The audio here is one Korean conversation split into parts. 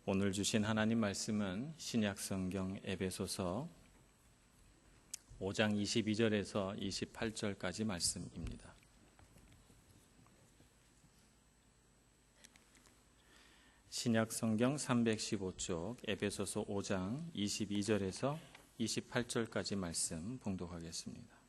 오늘 주신 하나님 말씀은 신약성경 에베소서 5장 22절에서 28절까지 말씀입니다. 신약성경 315쪽 에베소서 5장 22절에서 28절까지 말씀 봉독하겠습니다.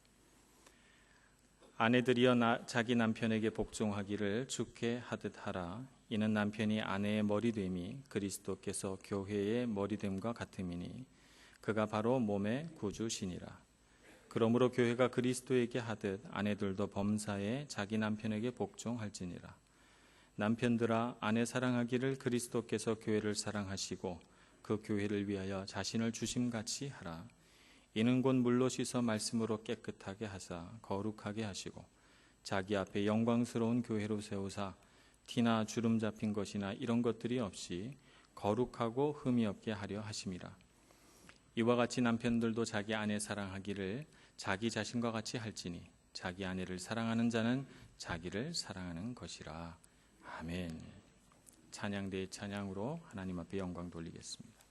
아내들이여 자기 남편에게 복종하기를 주께 하듯 하라. 이는 남편이 아내의 머리됨이 그리스도께서 교회의 머리됨과 같음이니 그가 바로 몸의 구주시니라. 그러므로 교회가 그리스도에게 하듯 아내들도 범사에 자기 남편에게 복종할지니라. 남편들아 아내 사랑하기를 그리스도께서 교회를 사랑하시고 그 교회를 위하여 자신을 주심같이 하라. 이는 곧 물로 씻어 말씀으로 깨끗하게 하사 거룩하게 하시고 자기 앞에 영광스러운 교회로 세우사 티나 주름 잡힌 것이나 이런 것들이 없이 거룩하고 흠이 없게 하려 하심이라. 이와 같이 남편들도 자기 아내 사랑하기를 자기 자신과 같이 할지니 자기 아내를 사랑하는 자는 자기를 사랑하는 것이라. 아멘. 찬양대의 찬양으로 하나님 앞에 영광 돌리겠습니다.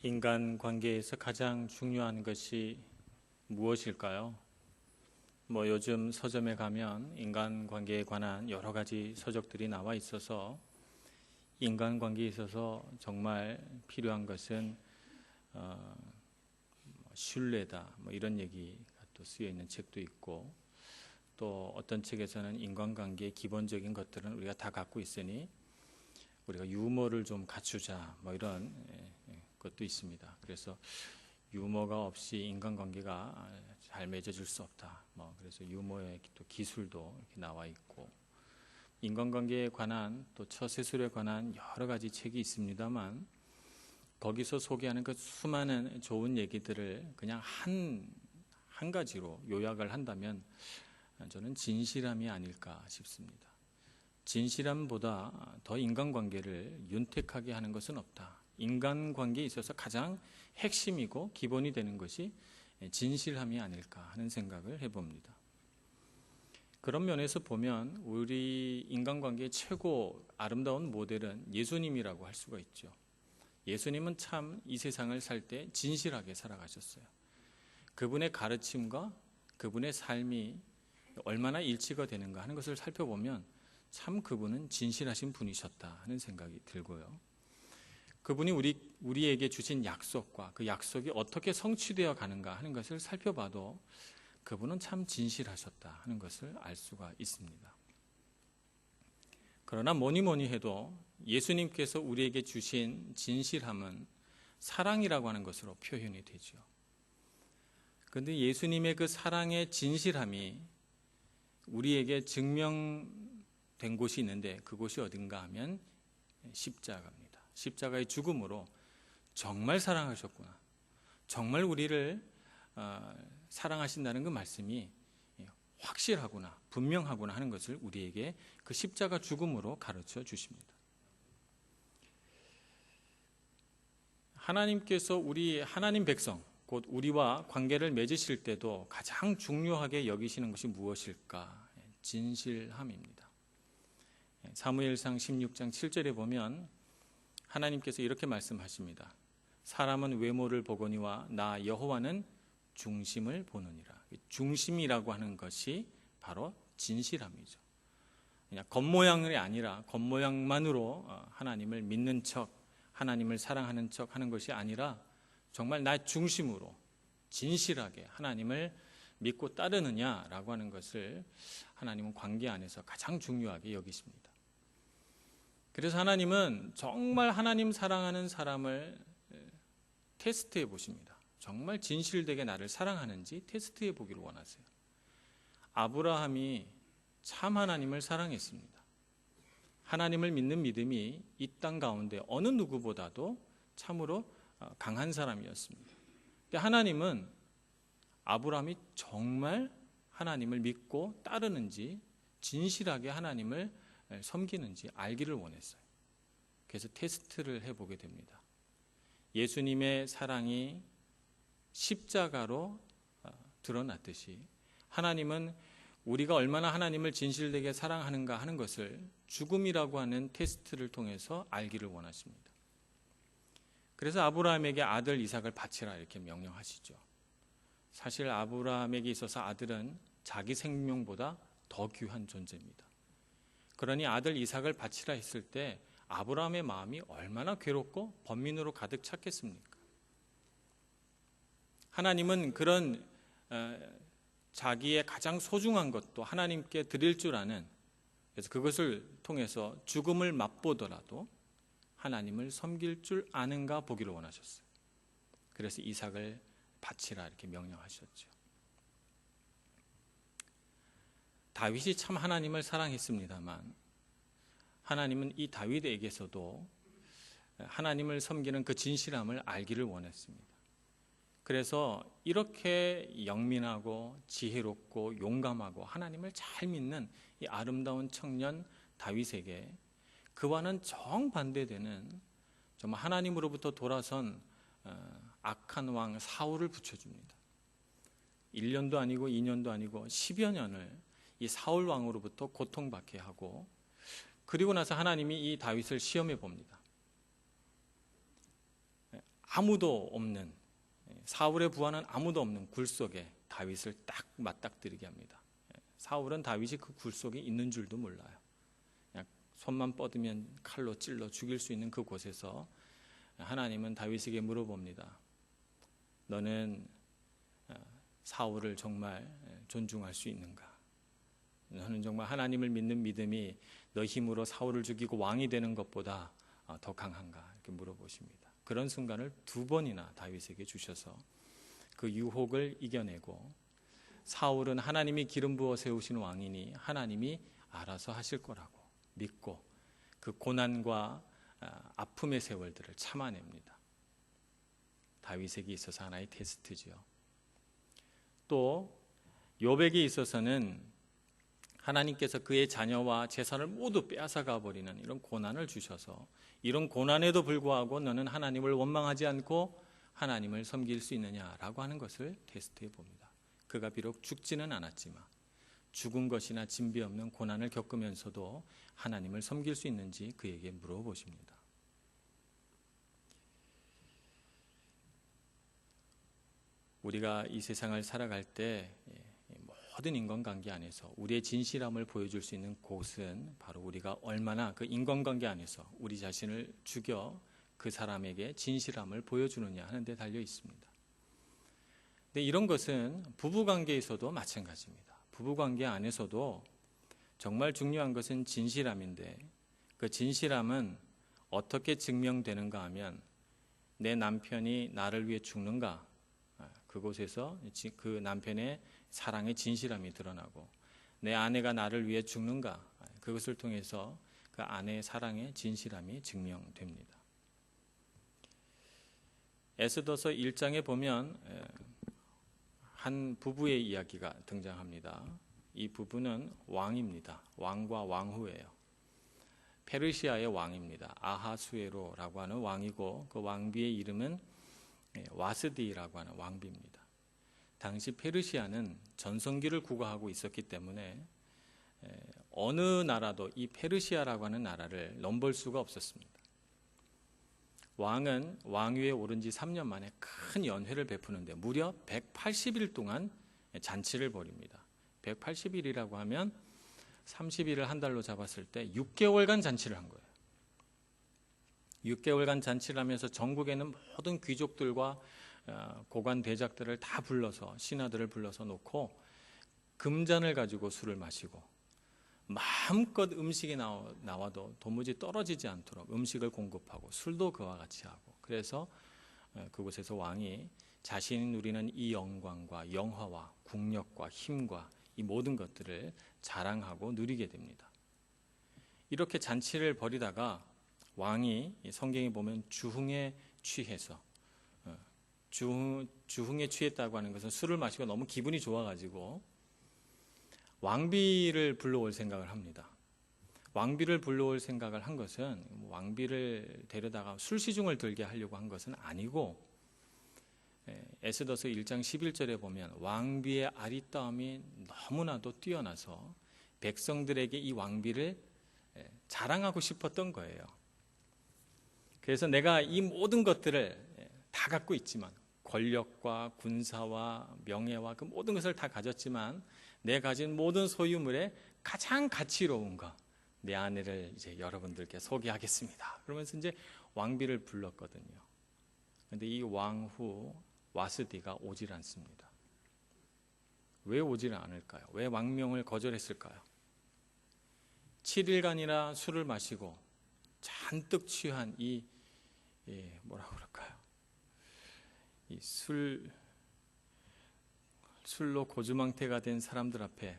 인간 관계에서 가장 중요한 것이 무엇일까요? 요즘 서점에 가면 인간 관계에 관한 여러 가지 서적들이 나와 있어서 인간 관계에 있어서 정말 필요한 것은 신뢰다 이런 얘기가 또 쓰여 있는 책도 있고, 또 어떤 책에서는 인간관계의 기본적인 것들은 우리가 다 갖고 있으니 우리가 유머를 좀 갖추자 이런 것도 있습니다. 그래서 유머가 없이 인간관계가 잘 맺어질 수 없다. 그래서 유머의 또 기술도 이렇게 나와 있고, 인간관계에 관한 또 처세술에 관한 여러 가지 책이 있습니다만 거기서 소개하는 그 수많은 좋은 얘기들을 그냥 한 가지로 요약을 한다면 저는 진실함이 아닐까 싶습니다. 진실함보다 더 인간관계를 윤택하게 하는 것은 없다. 인간관계에 있어서 가장 핵심이고 기본이 되는 것이 진실함이 아닐까 하는 생각을 해봅니다. 그런 면에서 보면 우리 인간관계의 최고 아름다운 모델은 예수님이라고 할 수가 있죠. 예수님은 참 이 세상을 살 때 진실하게 살아가셨어요. 그분의 가르침과 그분의 삶이 얼마나 일치가 되는가 하는 것을 살펴보면 참 그분은 진실하신 분이셨다 하는 생각이 들고요. 그분이 우리에게 주신 약속과 그 약속이 어떻게 성취되어 가는가 하는 것을 살펴봐도 그분은 참 진실하셨다 하는 것을 알 수가 있습니다. 그러나 뭐니 해도 예수님께서 우리에게 주신 진실함은 사랑이라고 하는 것으로 표현이 되죠. 그런데 예수님의 그 사랑의 진실함이 우리에게 증명된 곳이 있는데 그곳이 어딘가 하면 십자가입니다. 십자가의 죽음으로 정말 사랑하셨구나, 정말 우리를 사랑하신다는 그 말씀이 확실하구나, 분명하구나 하는 것을 우리에게 그 십자가 죽음으로 가르쳐 주십니다. 하나님께서 우리 하나님 백성 곧 우리와 관계를 맺으실 때도 가장 중요하게 여기시는 것이 무엇일까? 진실함입니다. 사무엘상 16장 7절에 보면 하나님께서 이렇게 말씀하십니다. 사람은 외모를 보거니와 나 여호와는 중심을 보느니라. 중심이라고 하는 것이 바로 진실함이죠. 그냥 겉모양이 아니라 겉모양만으로 하나님을 믿는 척, 하나님을 사랑하는 척 하는 것이 아니라 정말 나 중심으로 진실하게 하나님을 믿고 따르느냐라고 하는 것을 하나님은 관계 안에서 가장 중요하게 여기십니다. 그래서 하나님은 정말 하나님 사랑하는 사람을 테스트해 보십니다. 정말 진실되게 나를 사랑하는지 테스트해 보기를 원하세요. 아브라함이 참 하나님을 사랑했습니다. 하나님을 믿는 믿음이 이 땅 가운데 어느 누구보다도 참으로 강한 사람이었습니다. 근데 하나님은 아브라함이 정말 하나님을 믿고 따르는지 진실하게 하나님을 섬기는지 알기를 원했어요. 그래서 테스트를 해보게 됩니다. 예수님의 사랑이 십자가로 드러났듯이 하나님은 우리가 얼마나 하나님을 진실되게 사랑하는가 하는 것을 죽음이라고 하는 테스트를 통해서 알기를 원하십니다. 그래서 아브라함에게 아들 이삭을 바치라 이렇게 명령하시죠. 사실 아브라함에게 있어서 아들은 자기 생명보다 더 귀한 존재입니다. 그러니 아들 이삭을 바치라 했을 때 아브라함의 마음이 얼마나 괴롭고 번민으로 가득 찼겠습니까? 하나님은 그런 자기의 가장 소중한 것도 하나님께 드릴 줄 아는, 그래서 그것을 통해서 죽음을 맛보더라도 하나님을 섬길 줄 아는가 보기를 원하셨어요. 그래서 이삭을 바치라 이렇게 명령하셨죠. 다윗이 참 하나님을 사랑했습니다만 하나님은 이 다윗에게서도 하나님을 섬기는 그 진실함을 알기를 원했습니다. 그래서 이렇게 영민하고 지혜롭고 용감하고 하나님을 잘 믿는 이 아름다운 청년 다윗에게 그와는 정반대되는 정말 하나님으로부터 돌아선 악한 왕 사울을 붙여줍니다. 1년도 아니고 2년도 아니고 10여 년을 이 사울 왕으로부터 고통받게 하고, 그리고 나서 하나님이 이 다윗을 시험해 봅니다. 아무도 없는, 사울의 부하는 아무도 없는 굴 속에 다윗을 딱 맞닥뜨리게 합니다. 사울은 다윗이 그 굴 속에 있는 줄도 몰라요. 그냥 손만 뻗으면 칼로 찔러 죽일 수 있는 그 곳에서 하나님은 다윗에게 물어봅니다. 너는 사울을 정말 존중할 수 있는가? 너는 정말 하나님을 믿는 믿음이 너 힘으로 사울을 죽이고 왕이 되는 것보다 더 강한가? 이렇게 물어보십니다. 그런 순간을 2번이나 다윗에게 주셔서 그 유혹을 이겨내고, 사울은 하나님이 기름 부어 세우신 왕이니 하나님이 알아서 하실 거라고 믿고 그 고난과 아픔의 세월들을 참아냅니다. 다윗에게 있어서 하나의 테스트죠. 또 욥에게 있어서는 하나님께서 그의 자녀와 재산을 모두 빼앗아가 버리는 이런 고난을 주셔서 이런 고난에도 불구하고 너는 하나님을 원망하지 않고 하나님을 섬길 수 있느냐라고 하는 것을 테스트해 봅니다. 그가 비록 죽지는 않았지만 죽은 것이나 진비 없는 고난을 겪으면서도 하나님을 섬길 수 있는지 그에게 물어보십니다. 우리가 이 세상을 살아갈 때 모든 인간관계 안에서 우리의 진실함을 보여줄 수 있는 곳은 바로 우리가 얼마나 그 인간관계 안에서 우리 자신을 죽여 그 사람에게 진실함을 보여주느냐 하는 데 달려 있습니다. 근데 이런 것은 부부관계에서도 마찬가지입니다. 부부관계 안에서도 정말 중요한 것은 진실함인데 그 진실함은 어떻게 증명되는가 하면 내 남편이 나를 위해 죽는가, 그곳에서 그 남편의 사랑의 진실함이 드러나고 내 아내가 나를 위해 죽는가, 그것을 통해서 그 아내의 사랑의 진실함이 증명됩니다. 에스더서 1장에 보면 한 부부의 이야기가 등장합니다. 이 부부는 왕입니다. 왕과 왕후예요. 페르시아의 왕입니다. 아하수에로라고 하는 왕이고 그 왕비의 이름은 와스디라고 하는 왕비입니다. 당시 페르시아는 전성기를 구가하고 있었기 때문에 어느 나라도 이 페르시아라고 하는 나라를 넘볼 수가 없었습니다. 왕은 왕위에 오른 지 3년 만에 큰 연회를 베푸는데 무려 180일 동안 잔치를 벌입니다. 180일이라고 하면 30일을 한 달로 잡았을 때 6개월간 잔치를 한 거예요. 6개월간 잔치를 하면서 전국에는 모든 귀족들과 고관 대작들을 다 불러서 신하들을 불러서 놓고 금잔을 가지고 술을 마시고 마음껏 음식이 나와도 도무지 떨어지지 않도록 음식을 공급하고 술도 그와 같이 하고 그래서 그곳에서 왕이 자신이 누리는 이 영광과 영화와 국력과 힘과 이 모든 것들을 자랑하고 누리게 됩니다. 이렇게 잔치를 벌이다가 왕이 성경에 보면 주흥에 취해서 주흥에 취했다고 하는 것은 술을 마시고 너무 기분이 좋아가지고 왕비를 불러올 생각을 합니다. 왕비를 불러올 생각을 한 것은 왕비를 데려다가 술시중을 들게 하려고 한 것은 아니고 에스더서 1장 11절에 보면 왕비의 아리따움이 너무나도 뛰어나서 백성들에게 이 왕비를 자랑하고 싶었던 거예요. 그래서 내가 이 모든 것들을 다 갖고 있지만 권력과 군사와 명예와 그 모든 것을 다 가졌지만 내 가진 모든 소유물에 가장 가치로운 것, 내 아내를 이제 여러분들께 소개하겠습니다. 그러면서 이제 왕비를 불렀거든요. 그런데 이 왕후 와스디가 오질 않습니다. 왜 오질 않을까요? 왜 왕명을 거절했을까요? 7일간이나 술을 마시고 잔뜩 취한 이 뭐라고 그럴까요? 이 술로 고주망태가 된 사람들 앞에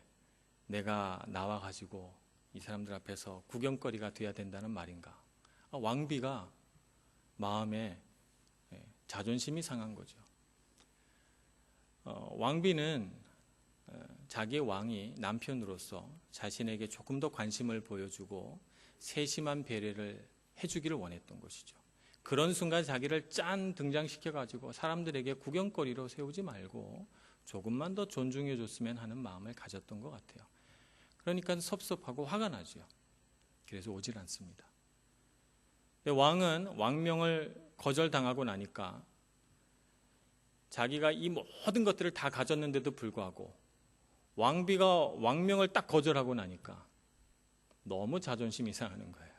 내가 나와가지고 이 사람들 앞에서 구경거리가 돼야 된다는 말인가? 왕비가 마음에 자존심이 상한 거죠. 왕비는 자기의 왕이 남편으로서 자신에게 조금 더 관심을 보여주고 세심한 배려를 해주기를 원했던 것이죠. 그런 순간 자기를 짠 등장시켜가지고 사람들에게 구경거리로 세우지 말고 조금만 더 존중해 줬으면 하는 마음을 가졌던 것 같아요. 그러니까 섭섭하고 화가 나죠. 그래서 오질 않습니다. 왕은 왕명을 거절당하고 나니까 자기가 이 모든 것들을 다 가졌는데도 불구하고 왕비가 왕명을 딱 거절하고 나니까 너무 자존심이 상하는 거예요.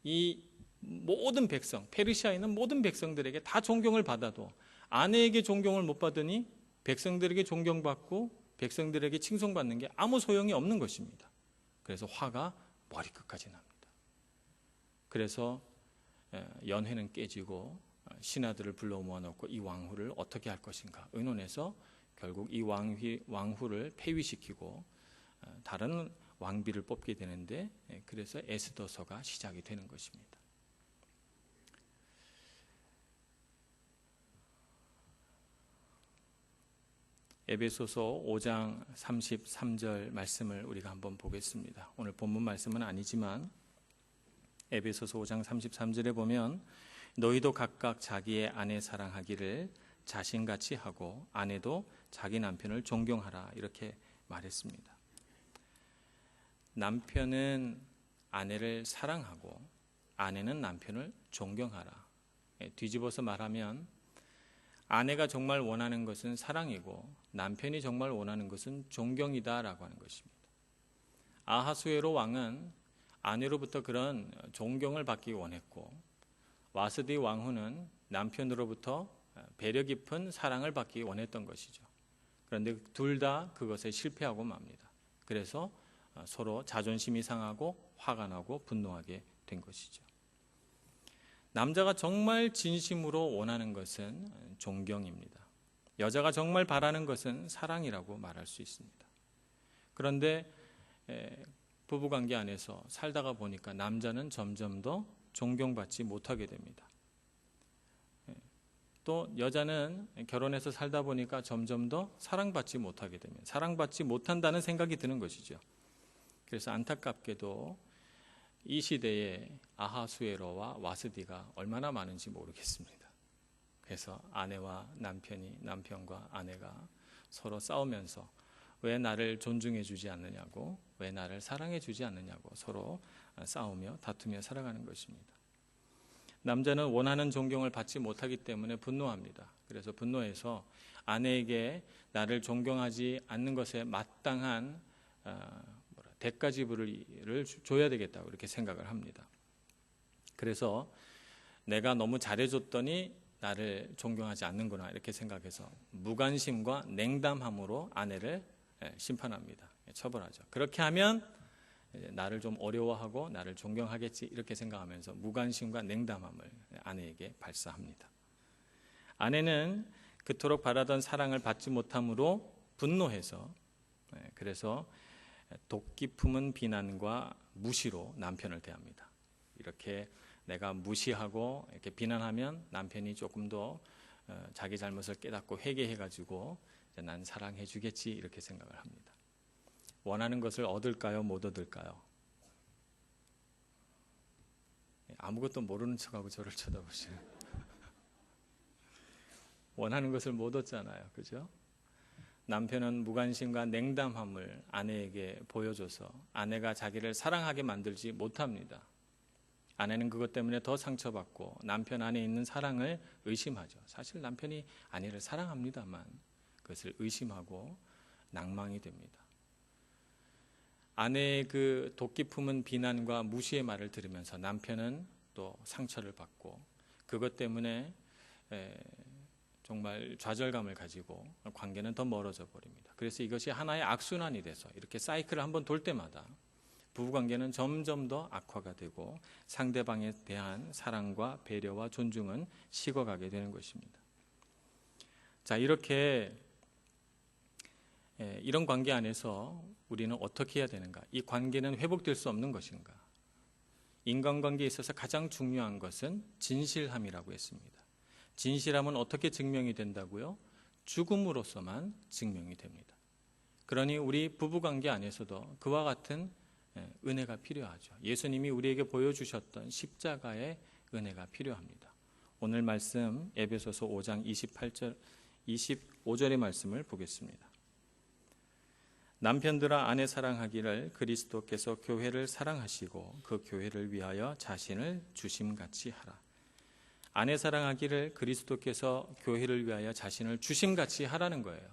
이 모든 백성, 페르시아에 있는 모든 백성들에게 다 존경을 받아도 아내에게 존경을 못 받으니 백성들에게 존경받고 백성들에게 칭송받는 게 아무 소용이 없는 것입니다. 그래서 화가 머리끝까지 납니다. 그래서 연회는 깨지고 신하들을 불러 모아놓고 이 왕후를 어떻게 할 것인가 의논해서 결국 이 왕후를 폐위시키고 다른 왕비를 뽑게 되는데 그래서 에스더서가 시작이 되는 것입니다. 에베소서 5장 33절 말씀을 우리가 한번 보겠습니다. 오늘 본문 말씀은 아니지만 에베소서 5장 33절에 보면 너희도 각각 자기의 아내 사랑하기를 자신같이 하고 아내도 자기 남편을 존경하라 이렇게 말했습니다. 남편은 아내를 사랑하고 아내는 남편을 존경하라. 뒤집어서 말하면 아내가 정말 원하는 것은 사랑이고 남편이 정말 원하는 것은 존경이다라고 하는 것입니다. 아하수에로 왕은 아내로부터 그런 존경을 받기 원했고 와스디 왕후는 남편으로부터 배려 깊은 사랑을 받기 원했던 것이죠. 그런데 둘 다 그것에 실패하고 맙니다. 그래서 서로 자존심이 상하고 화가 나고 분노하게 된 것이죠. 남자가 정말 진심으로 원하는 것은 존경입니다. 여자가 정말 바라는 것은 사랑이라고 말할 수 있습니다. 그런데 부부관계 안에서 살다가 보니까 남자는 점점 더 존경받지 못하게 됩니다. 또 여자는 결혼해서 살다 보니까 점점 더 사랑받지 못하게 되면 사랑받지 못한다는 생각이 드는 것이죠. 그래서 안타깝게도 이 시대에 아하수에로와 와스디가 얼마나 많은지 모르겠습니다. 그래서 아내와 남편이 남편과 아내가 서로 싸우면서 왜 나를 존중해 주지 않느냐고 왜 나를 사랑해 주지 않느냐고 서로 싸우며 다투며 살아가는 것입니다. 남자는 원하는 존경을 받지 못하기 때문에 분노합니다. 그래서 분노해서 아내에게 나를 존경하지 않는 것에 마땅한 대가 지불을 줘야 되겠다고 이렇게 생각을 합니다. 그래서 내가 너무 잘해줬더니 나를 존경하지 않는구나 이렇게 생각해서 무관심과 냉담함으로 아내를 심판합니다. 처벌하죠. 그렇게 하면 나를 좀 어려워하고 나를 존경하겠지 이렇게 생각하면서 무관심과 냉담함을 아내에게 발사합니다. 아내는 그토록 바라던 사랑을 받지 못함으로 분노해서 그래서 독기 품은 비난과 무시로 남편을 대합니다. 이렇게 내가 무시하고 이렇게 비난하면 남편이 조금 더 자기 잘못을 깨닫고 회개해가지고 난 사랑해주겠지 이렇게 생각을 합니다. 원하는 것을 얻을까요? 못 얻을까요? 아무것도 모르는 척하고 저를 쳐다보시는. 원하는 것을 못 얻잖아요, 그죠? 남편은 무관심과 냉담함을 아내에게 보여줘서 아내가 자기를 사랑하게 만들지 못합니다. 아내는 그것 때문에 더 상처받고 남편 안에 있는 사랑을 의심하죠. 사실 남편이 아내를 사랑합니다만 그것을 의심하고 낭망이 됩니다. 아내의 그 독기 품은 비난과 무시의 말을 들으면서 남편은 또 상처를 받고 그것 때문에 정말 좌절감을 가지고 관계는 더 멀어져 버립니다. 그래서 이것이 하나의 악순환이 돼서 이렇게 사이클을 한번 돌 때마다 부부관계는 점점 더 악화가 되고 상대방에 대한 사랑과 배려와 존중은 식어가게 되는 것입니다. 자, 이렇게 이런 관계 안에서 우리는 어떻게 해야 되는가? 이 관계는 회복될 수 없는 것인가? 인간관계에 있어서 가장 중요한 것은 진실함이라고 했습니다. 진실함은 어떻게 증명이 된다고요? 죽음으로서만 증명이 됩니다. 그러니 우리 부부관계 안에서도 그와 같은 은혜가 필요하죠. 예수님이 우리에게 보여주셨던 십자가의 은혜가 필요합니다. 오늘 말씀 에베소서 5장 28절, 25절의 말씀을 보겠습니다. 남편들아 아내 사랑하기를 그리스도께서 교회를 사랑하시고 그 교회를 위하여 자신을 주심같이 하라. 아내 사랑하기를 그리스도께서 교회를 위하여 자신을 주심같이 하라는 거예요.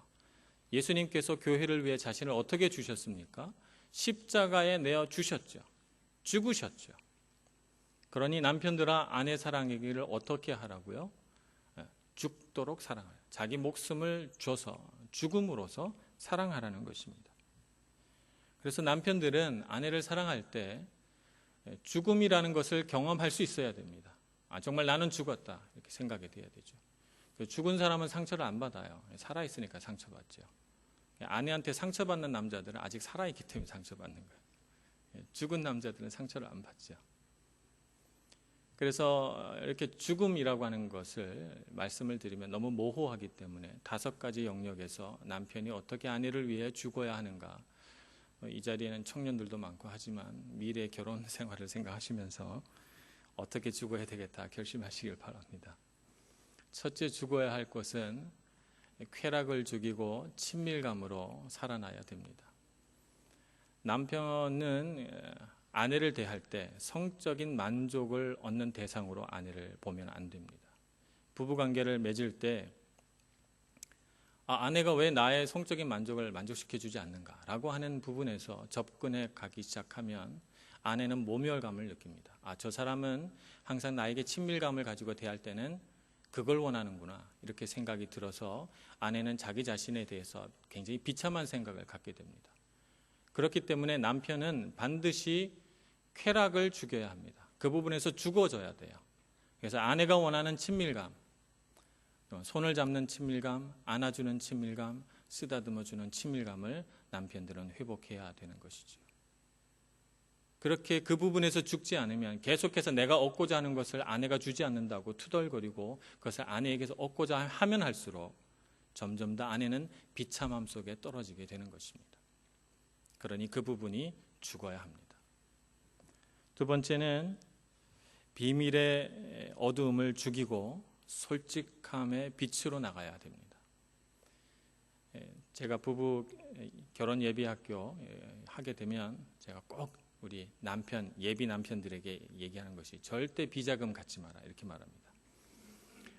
예수님께서 교회를 위해 자신을 어떻게 주셨습니까? 십자가에 내어 주셨죠. 죽으셨죠. 그러니 남편들아 아내 사랑하기를 어떻게 하라고요? 죽도록 사랑하라. 자기 목숨을 줘서 죽음으로써 사랑하라는 것입니다. 그래서 남편들은 아내를 사랑할 때 죽음이라는 것을 경험할 수 있어야 됩니다. 정말 나는 죽었다 이렇게 생각이 돼야 되죠. 죽은 사람은 상처를 안 받아요. 살아있으니까 상처받죠. 아내한테 상처받는 남자들은 아직 살아있기 때문에 상처받는 거예요. 죽은 남자들은 상처를 안 받죠. 그래서 이렇게 죽음이라고 하는 것을 말씀을 드리면 너무 모호하기 때문에 5가지 영역에서 남편이 어떻게 아내를 위해 죽어야 하는가, 이 자리에는 청년들도 많고 하지만 미래 결혼 생활을 생각하시면서 어떻게 죽어야 되겠다 결심하시길 바랍니다. 첫째, 죽어야 할 것은 쾌락을 죽이고 친밀감으로 살아나야 됩니다. 남편은 아내를 대할 때 성적인 만족을 얻는 대상으로 아내를 보면 안 됩니다. 부부관계를 맺을 때 아내가 왜 나의 성적인 만족을 만족시켜주지 않는가라고 하는 부분에서 접근해 가기 시작하면 아내는 모멸감을 느낍니다. 저 사람은 항상 나에게 친밀감을 가지고 대할 때는 그걸 원하는구나, 이렇게 생각이 들어서 아내는 자기 자신에 대해서 굉장히 비참한 생각을 갖게 됩니다. 그렇기 때문에 남편은 반드시 쾌락을 죽여야 합니다. 그 부분에서 죽어줘야 돼요. 그래서 아내가 원하는 친밀감, 손을 잡는 친밀감, 안아주는 친밀감, 쓰다듬어주는 친밀감을 남편들은 회복해야 되는 것이죠. 그렇게 그 부분에서 죽지 않으면 계속해서 내가 얻고자 하는 것을 아내가 주지 않는다고 투덜거리고 그것을 아내에게서 얻고자 하면 할수록 점점 더 아내는 비참함 속에 떨어지게 되는 것입니다. 그러니 그 부분이 죽어야 합니다. 두 번째는 비밀의 어두움을 죽이고 솔직함의 빛으로 나가야 됩니다. 제가 부부 결혼 예비학교 하게 되면 제가 꼭 우리 남편, 예비 남편들에게 얘기하는 것이 절대 비자금 갖지 마라, 이렇게 말합니다.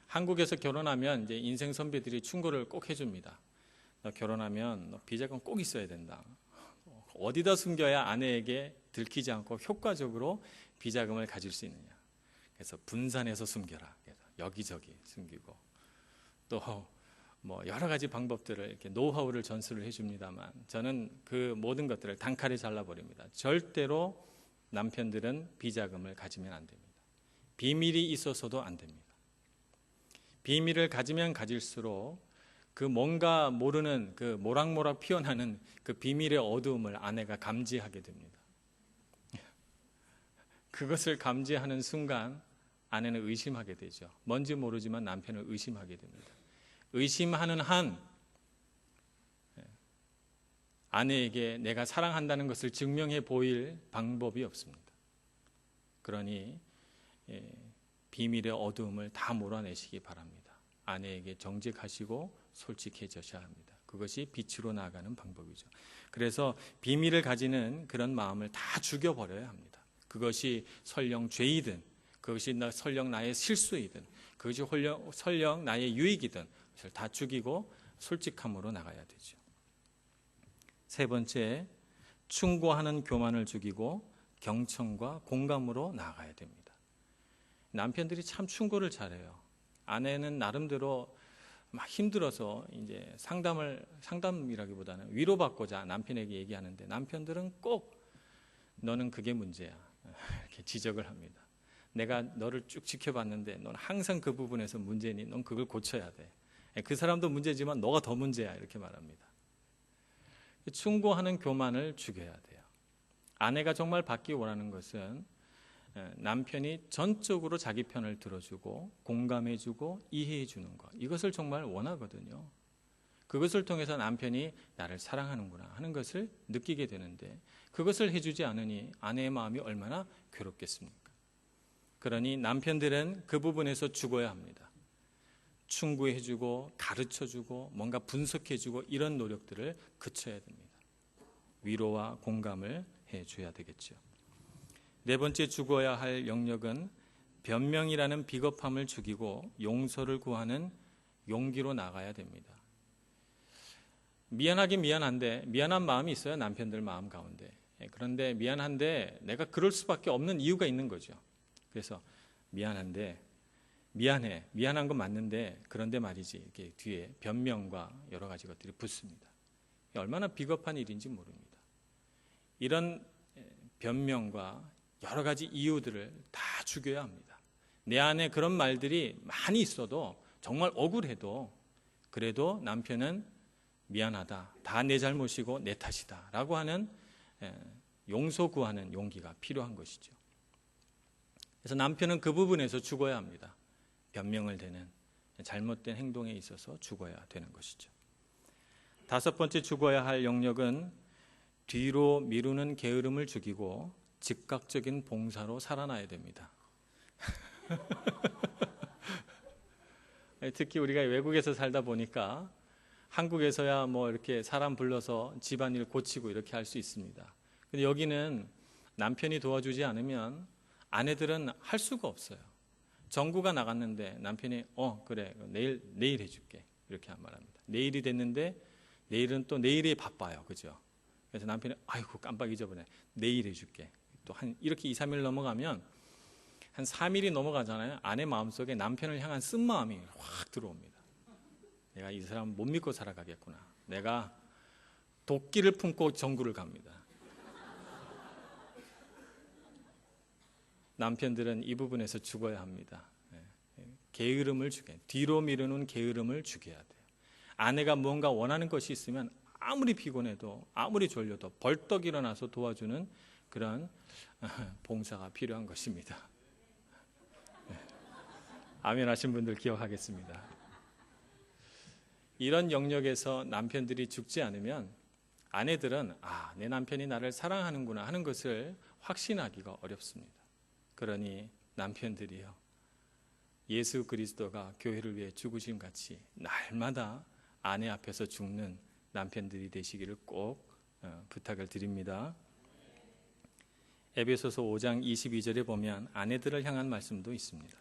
한국에서 결혼하면 이제 인생 선배들이 충고를 꼭 해줍니다. 너 결혼하면 너 비자금 꼭 있어야 된다. 어디다 숨겨야 아내에게 들키지 않고 효과적으로 비자금을 가질 수 있느냐. 그래서 분산해서 숨겨라. 그래서 여기저기 숨기고 또 뭐 여러 가지 방법들을 이렇게 노하우를 전수를 해줍니다만 저는 그 모든 것들을 단칼에 잘라버립니다. 절대로 남편들은 비자금을 가지면 안 됩니다. 비밀이 있어서도 안 됩니다. 비밀을 가지면 가질수록 그 뭔가 모르는 그 모락모락 피어나는 그 비밀의 어두움을 아내가 감지하게 됩니다. 그것을 감지하는 순간 아내는 의심하게 되죠. 뭔지 모르지만 남편을 의심하게 됩니다. 의심하는 한 아내에게 내가 사랑한다는 것을 증명해 보일 방법이 없습니다. 그러니 비밀의 어두움을 다 몰아내시기 바랍니다. 아내에게 정직하시고 솔직해져야 합니다. 그것이 빛으로 나아가는 방법이죠. 그래서 비밀을 가지는 그런 마음을 다 죽여버려야 합니다. 그것이 설령 죄이든 그것이 설령 나의 실수이든 그것이 설령 나의 유익이든 그것을 다 죽이고 솔직함으로 나가야 되죠. 세 번째, 충고하는 교만을 죽이고 경청과 공감으로 나아가야 됩니다. 남편들이 참 충고를 잘해요. 아내는 나름대로 막 힘들어서 이제 상담이라기보다는 위로받고자 남편에게 얘기하는데 남편들은 꼭 너는 그게 문제야, 이렇게 지적을 합니다. 내가 너를 쭉 지켜봤는데 넌 항상 그 부분에서 문제니 넌 그걸 고쳐야 돼. 그 사람도 문제지만 너가 더 문제야, 이렇게 말합니다. 충고하는 교만을 죽여야 돼요. 아내가 정말 받기 원하는 것은 남편이 전적으로 자기 편을 들어주고 공감해주고 이해해주는 것, 이것을 정말 원하거든요. 그것을 통해서 남편이 나를 사랑하는구나 하는 것을 느끼게 되는데 그것을 해주지 않으니 아내의 마음이 얼마나 괴롭겠습니까? 그러니 남편들은 그 부분에서 죽어야 합니다. 충고해주고 가르쳐주고 뭔가 분석해주고 이런 노력들을 그쳐야 됩니다. 위로와 공감을 해줘야 되겠죠. 네 번째 죽어야 할 영역은 변명이라는 비겁함을 죽이고 용서를 구하는 용기로 나가야 됩니다. 미안하긴 미안한데 미안한 마음이 있어요. 남편들 마음 가운데. 그런데 미안한데 내가 그럴 수밖에 없는 이유가 있는 거죠. 그래서 미안한데 미안해. 미안한 건 맞는데 그런데 말이지. 이렇게 뒤에 변명과 여러 가지 것들이 붙습니다. 얼마나 비겁한 일인지 모릅니다. 이런 변명과 여러 가지 이유들을 다 죽여야 합니다. 내 안에 그런 말들이 많이 있어도 정말 억울해도 그래도 남편은 미안하다. 다 내 잘못이고 내 탓이다. 라고 하는 용서 구하는 용기가 필요한 것이죠. 그래서 남편은 그 부분에서 죽어야 합니다. 변명을 대는 잘못된 행동에 있어서 죽어야 되는 것이죠. 다섯 번째 죽어야 할 영역은 뒤로 미루는 게으름을 죽이고 즉각적인 봉사로 살아나야 됩니다. 특히 우리가 외국에서 살다 보니까 한국에서야 뭐 이렇게 사람 불러서 집안일 고치고 이렇게 할 수 있습니다. 근데 여기는 남편이 도와주지 않으면 아내들은 할 수가 없어요. 정구가 나갔는데 남편이 그래 내일 해줄게 이렇게 말합니다. 내일이 됐는데 내일은 또 내일이 바빠요, 그죠? 그래서 남편이 아이고 깜빡 잊어버려 내일 해줄게. 또 한 이렇게 2, 3일 넘어가면 한 3일이 넘어가잖아요. 아내 마음속에 남편을 향한 쓴마음이 확 들어옵니다. 내가 이 사람 못 믿고 살아가겠구나. 내가 도끼를 품고 정구를 갑니다. 남편들은 이 부분에서 죽어야 합니다. 게으름을 죽여야 돼요. 뒤로 미루는 게으름을 죽여야 돼요. 아내가 무언가 원하는 것이 있으면 아무리 피곤해도 아무리 졸려도 벌떡 일어나서 도와주는 그런 봉사가 필요한 것입니다. 아멘 하신 분들 기억하겠습니다. 이런 영역에서 남편들이 죽지 않으면 아내들은 내 남편이 나를 사랑하는구나 하는 것을 확신하기가 어렵습니다. 그러니 남편들이요, 예수 그리스도가 교회를 위해 죽으심 같이 날마다 아내 앞에서 죽는 남편들이 되시기를 꼭 부탁을 드립니다. 에베소서 5장 22절에 보면 아내들을 향한 말씀도 있습니다.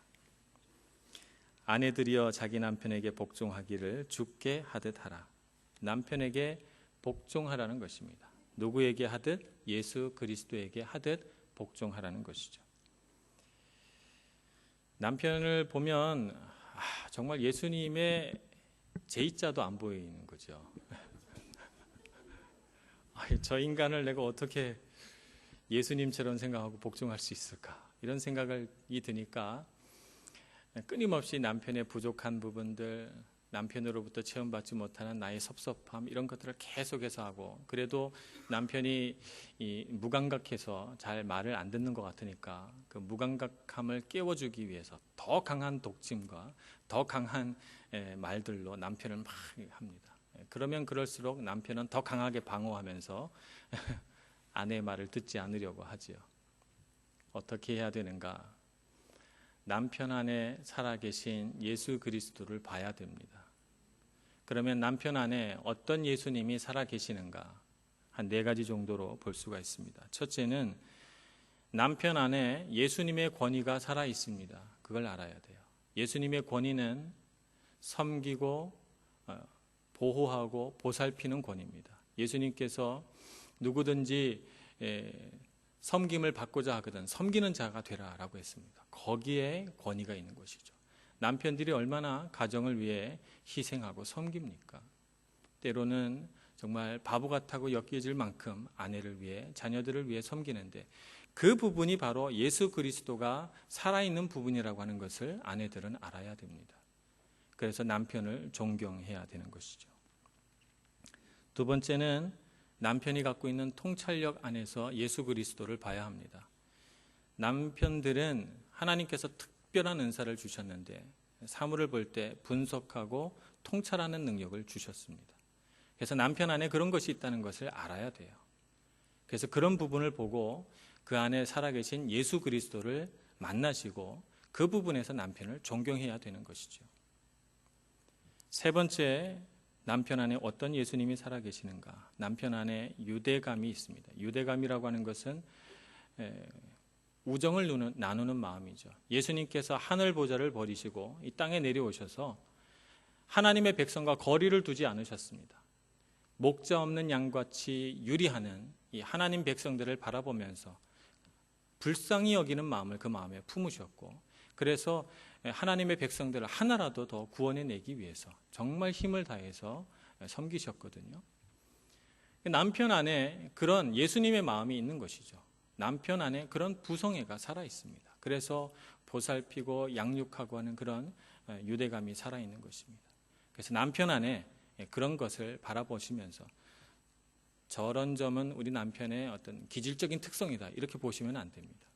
아내들이여 자기 남편에게 복종하기를 주께 하듯 하라. 남편에게 복종하라는 것입니다. 누구에게 하듯? 예수 그리스도에게 하듯 복종하라는 것이죠. 남편을 보면 정말 예수님의 제자도 안 보이는 거죠. 저 인간을 내가 어떻게 예수님처럼 생각하고 복종할 수 있을까? 이런 생각이 드니까 끊임없이 남편의 부족한 부분들, 남편으로부터 체험받지 못하는 나의 섭섭함 이런 것들을 계속해서 하고, 그래도 남편이 무감각해서 잘 말을 안 듣는 것 같으니까 그 무감각함을 깨워주기 위해서 더 강한 독침과 더 강한 말들로 남편을 막 합니다. 그러면 그럴수록 남편은 더 강하게 방어하면서 아내의 말을 듣지 않으려고 하지요. 어떻게 해야 되는가? 남편 안에 살아계신 예수 그리스도를 봐야 됩니다. 그러면 남편 안에 어떤 예수님이 살아계시는가? 한 4가지 정도로 볼 수가 있습니다. 첫째는 남편 안에 예수님의 권위가 살아 있습니다. 그걸 알아야 돼요. 예수님의 권위는 섬기고 보호하고 보살피는 권위입니다. 예수님께서 누구든지 섬김을 받고자 하거든 섬기는 자가 되라라고 했습니다. 거기에 권위가 있는 것이죠. 남편들이 얼마나 가정을 위해 희생하고 섬깁니까? 때로는 정말 바보 같다고 여겨질 만큼 아내를 위해, 자녀들을 위해 섬기는데 그 부분이 바로 예수 그리스도가 살아있는 부분이라고 하는 것을 아내들은 알아야 됩니다. 그래서 남편을 존경해야 되는 것이죠. 두 번째는 남편이 갖고 있는 통찰력 안에서 예수 그리스도를 봐야 합니다. 남편들은 하나님께서 특별한 은사를 주셨는데 사물을 볼 때 분석하고 통찰하는 능력을 주셨습니다. 그래서 남편 안에 그런 것이 있다는 것을 알아야 돼요. 그래서 그런 부분을 보고 그 안에 살아계신 예수 그리스도를 만나시고 그 부분에서 남편을 존경해야 되는 것이죠. 세 번째, 남편 안에 어떤 예수님이 살아계시는가? 남편 안에 유대감이 있습니다. 유대감이라고 하는 것은 우정을 나누는 마음이죠. 예수님께서 하늘 보좌를 버리시고 이 땅에 내려오셔서 하나님의 백성과 거리를 두지 않으셨습니다. 목자 없는 양같이 유리하는 이 하나님 백성들을 바라보면서 불쌍히 여기는 마음을 그 마음에 품으셨고, 그래서 하나님의 백성들을 하나라도 더 구원해 내기 위해서 정말 힘을 다해서 섬기셨거든요. 남편 안에 그런 예수님의 마음이 있는 것이죠. 남편 안에 그런 부성애가 살아 있습니다. 그래서 보살피고 양육하고 하는 그런 유대감이 살아 있는 것입니다. 그래서 남편 안에 그런 것을 바라보시면서 저런 점은 우리 남편의 어떤 기질적인 특성이다 이렇게 보시면 안 됩니다.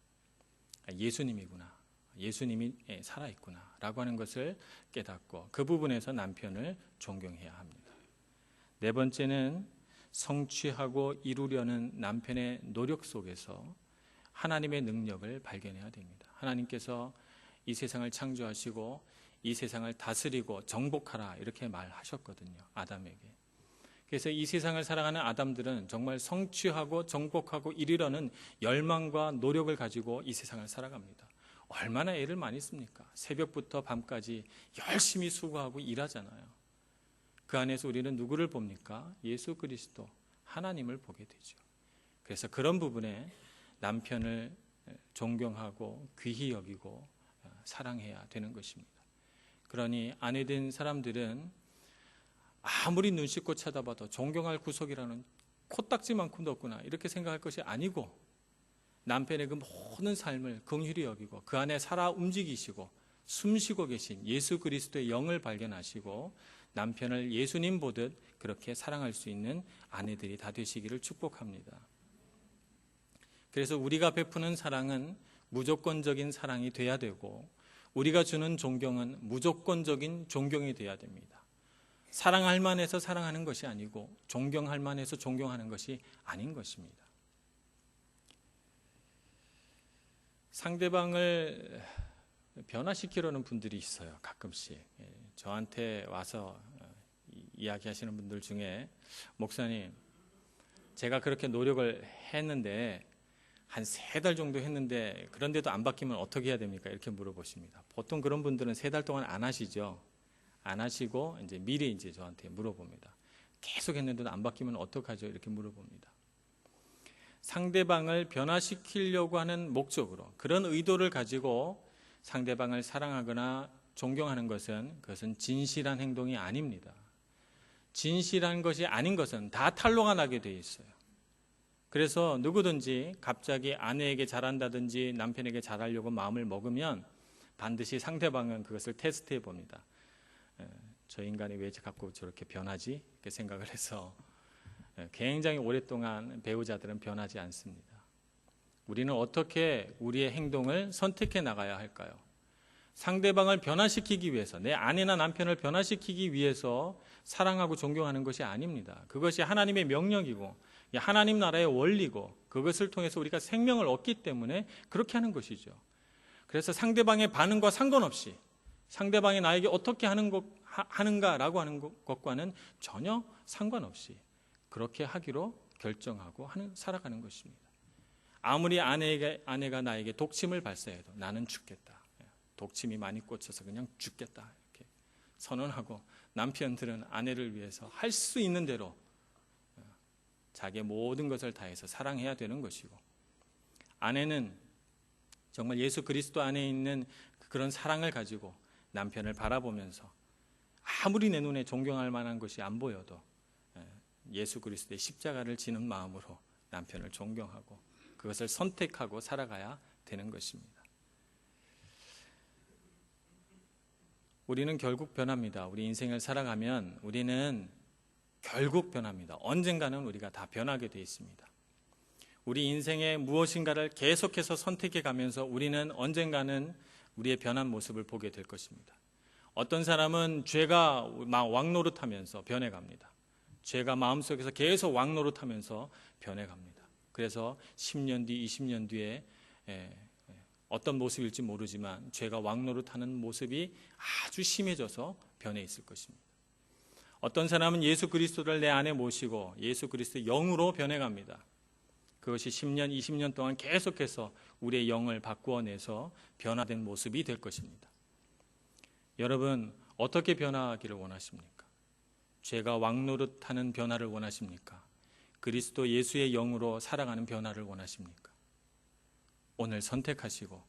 예수님이구나, 예수님이 살아있구나 라고 하는 것을 깨닫고 그 부분에서 남편을 존경해야 합니다. 네 번째는 성취하고 이루려는 남편의 노력 속에서 하나님의 능력을 발견해야 됩니다. 하나님께서 이 세상을 창조하시고 이 세상을 다스리고 정복하라 이렇게 말하셨거든요, 아담에게. 그래서 이 세상을 살아가는 아담들은 정말 성취하고 정복하고 이르려는 열망과 노력을 가지고 이 세상을 살아갑니다. 얼마나 애를 많이 씁니까? 새벽부터 밤까지 열심히 수고하고 일하잖아요. 그 안에서 우리는 누구를 봅니까? 예수 그리스도, 하나님을 보게 되죠. 그래서 그런 부분에 남편을 존경하고 귀히 여기고 사랑해야 되는 것입니다. 그러니 아내된 사람들은 아무리 눈 씻고 쳐다봐도 존경할 구석이라는 코딱지만큼도 없구나 이렇게 생각할 것이 아니고, 남편의 그 모든 삶을 긍휼히 여기고 그 안에 살아 움직이시고 숨쉬고 계신 예수 그리스도의 영을 발견하시고 남편을 예수님 보듯 그렇게 사랑할 수 있는 아내들이 다 되시기를 축복합니다. 그래서 우리가 베푸는 사랑은 무조건적인 사랑이 돼야 되고, 우리가 주는 존경은 무조건적인 존경이 돼야 됩니다. 사랑할 만해서 사랑하는 것이 아니고 존경할 만해서 존경하는 것이 아닌 것입니다. 상대방을 변화시키려는 분들이 있어요. 가끔씩 저한테 와서 이야기하시는 분들 중에, 목사님, 제가 그렇게 노력을 했는데 한 3달 정도 했는데 그런데도 안 바뀌면 어떻게 해야 됩니까? 이렇게 물어보십니다. 보통 그런 분들은 3달 동안 안 하시죠. 안 하시고 이제 미리 이제 저한테 물어봅니다. 계속 했는데도 안 바뀌면 어떡하죠? 이렇게 물어봅니다. 상대방을 변화시키려고 하는 목적으로, 그런 의도를 가지고 상대방을 사랑하거나 존경하는 것은, 그것은 진실한 행동이 아닙니다. 진실한 것이 아닌 것은 다 탄로가 나게 돼 있어요. 그래서 누구든지 갑자기 아내에게 잘한다든지 남편에게 잘하려고 마음을 먹으면 반드시 상대방은 그것을 테스트해 봅니다. 저 인간이 왜 자꾸 저렇게 변하지? 이렇게 생각을 해서 굉장히 오랫동안 배우자들은 변하지 않습니다. 우리는 어떻게 우리의 행동을 선택해 나가야 할까요? 상대방을 변화시키기 위해서, 내 아내나 남편을 변화시키기 위해서 사랑하고 존경하는 것이 아닙니다. 그것이 하나님의 명령이고 하나님 나라의 원리고 그것을 통해서 우리가 생명을 얻기 때문에 그렇게 하는 것이죠. 그래서 상대방의 반응과 상관없이 상대방이 나에게 어떻게 하는가라고 하는 것과는 전혀 상관없이 그렇게 하기로 결정하고 살아가는 것입니다. 아무리 아내가 나에게 독침을 발사해도 나는 죽겠다. 독침이 많이 꽂혀서 그냥 죽겠다. 이렇게 선언하고, 남편들은 아내를 위해서 할 수 있는 대로 자기의 모든 것을 다해서 사랑해야 되는 것이고, 아내는 정말 예수 그리스도 안에 있는 그런 사랑을 가지고 남편을 바라보면서 아무리 내 눈에 존경할 만한 것이 안 보여도 예수 그리스도의 십자가를 지는 마음으로 남편을 존경하고 그것을 선택하고 살아가야 되는 것입니다. 우리는 결국 변합니다. 우리 인생을 살아가면 우리는 결국 변합니다. 언젠가는 우리가 다 변하게 되어 있습니다. 우리 인생의 무엇인가를 계속해서 선택해 가면서 우리는 언젠가는 우리의 변한 모습을 보게 될 것입니다. 어떤 사람은 죄가 왕노릇하면서 변해갑니다. 죄가 마음속에서 계속 왕노릇하면서 변해갑니다. 그래서 10년 뒤, 20년 뒤에 어떤 모습일지 모르지만 죄가 왕노릇하는 모습이 아주 심해져서 변해 있을 것입니다. 어떤 사람은 예수 그리스도를 내 안에 모시고 예수 그리스도의 영으로 변해갑니다. 그것이 10년, 20년 동안 계속해서 우리의 영을 바꾸어내서 변화된 모습이 될 것입니다. 여러분, 어떻게 변화하기를 원하십니까? 죄가 왕노릇하는 변화를 원하십니까? 그리스도 예수의 영으로 살아가는 변화를 원하십니까? 오늘 선택하시고,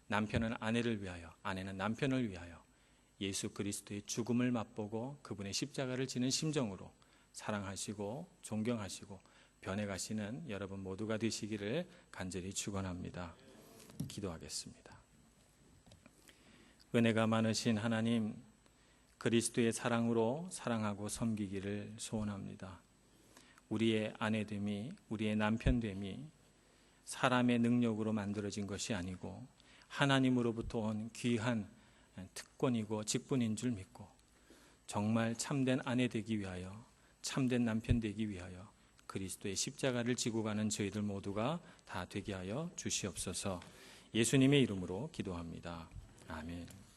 남편은 아내를 위하여, 아내는 남편을 위하여 예수 그리스도의 죽음을 맛보고 그분의 십자가를 지는 심정으로 사랑하시고 존경하시고 변해가시는 여러분 모두가 되시기를 간절히 축원합니다. 기도하겠습니다. 은혜가 많으신 하나님, 그리스도의 사랑으로 사랑하고 섬기기를 소원합니다. 우리의 아내됨이, 우리의 남편됨이 사람의 능력으로 만들어진 것이 아니고 하나님으로부터 온 귀한 특권이고 직분인 줄 믿고 정말 참된 아내 되기 위하여, 참된 남편 되기 위하여 그리스도의 십자가를 지고 가는 저희들 모두가 다 되게 하여 주시옵소서. 예수님의 이름으로 기도합니다. 아멘.